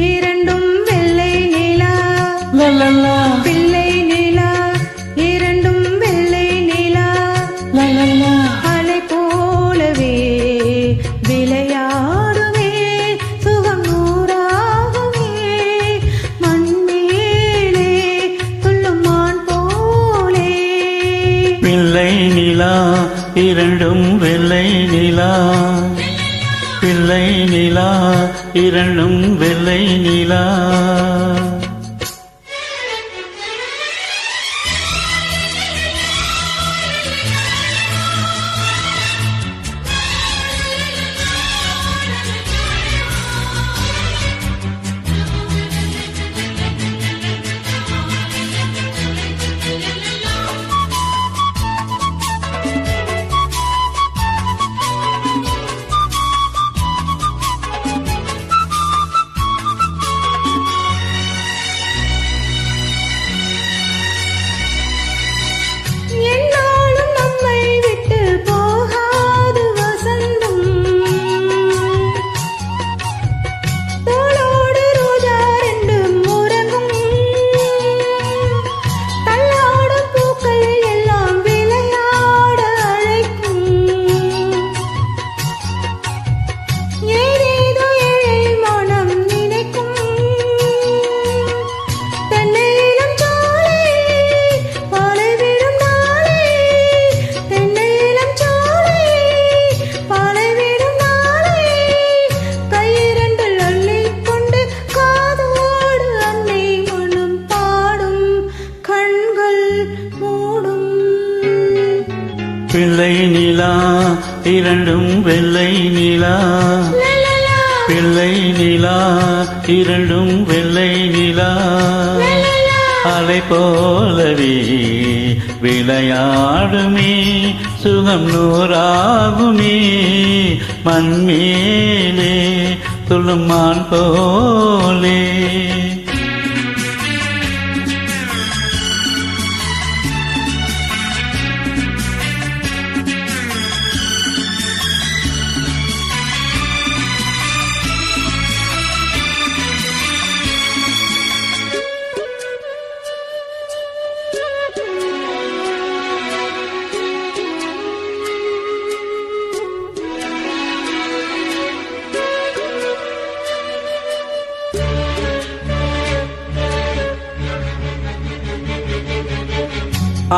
இரண்டும் வெள்ளை நிலா லலலா பிள்ளை நிலா இரண்டும் வெள்ளை நிலா லலலா அலை போலவே விளையாடுமே சுகம் நூறாகுமே மண்மேலே துள்ளும் மான் போலே பிள்ளை நிலா இரண்டும் வெள்ளை நிலா பிள்ளை நிலா இரண்டும் வெள்ளை நிலா என்னாலும் நம்மை விட்டு போகாது வசந்தம் தோளோடு ரோஜா ரெண்டும் உறங்கும் தள்ளாடும் பூக்கள் எல்லாம் விளையாட அழைக்கும் ஏதேதோ ஏழை மனம் நினைக்கும் தென்னையிலும் சோலை பாலைவிடும் நாளை தென்னையிலும் சோலை பாலைவிடும் நாளை கையிரண்டில் அள்ளிக்கொண்டு காதோடு அன்னை மனம் பாடும் கண்கள் மூடும் பிள்ளை நிலா இரண்டும் வெள்ளை நிலா லலலா பிள்ளை நிலா இரண்டும் வெள்ளை நிலா லலலா அலை போலவே விளையாடுமே சுகம் நூறாகுமே மண்மேலே துள்ளும் மான் போலே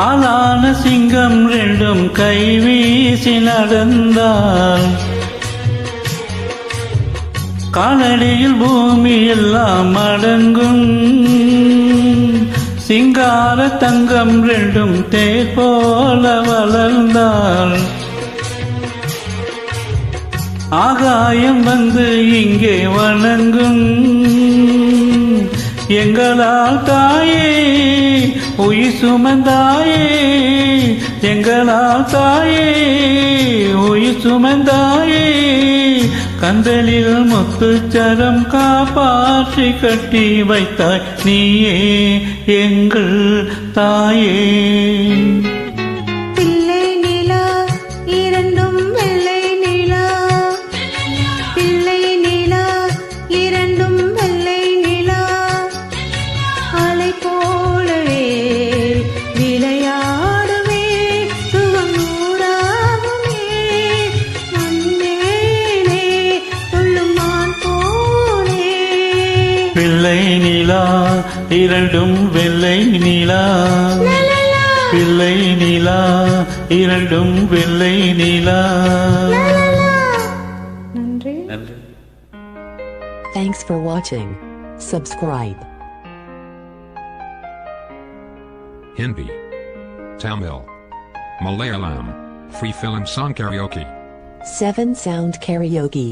ஆளான சிங்கம் ரெண்டும் கை வீசி நடந்தால் காலடியில் பூமி எல்லாம் அடங்கும் சிங்கார தங்கம் ரெண்டும் தேர் போல வளர்ந்தால் ஆகாயம் வந்து இங்கே வணங்கும் எங்களால் தாயே உயிர் சுமந்தாயே எங்களால் தாயே உயிர் சுமந்தாயே கந்தலில் முத்துச்சரம் காப்பாற்றி கட்டி வைத்தாய் நீயே எங்கள் தாயே பிள்ளை நிலா இரண்டும் வெள்ளை நிலா பிள்ளை நிலா இரண்டும் வெள்ளை நிலா அலை போலவே விளையாடுமே சுகம் நூறாகுமே மண்மேலே துள்ளும் மான் போலே பிள்ளை நிலா இரண்டும் வெள்ளை நிலா லலலா பிள்ளை நிலா இரண்டும் வெள்ளை நிலா நன்றி. Thanks for watching. Subscribe. Hindi, Tamil, Malayalam, free film song karaoke. 7 Sound Karaoke.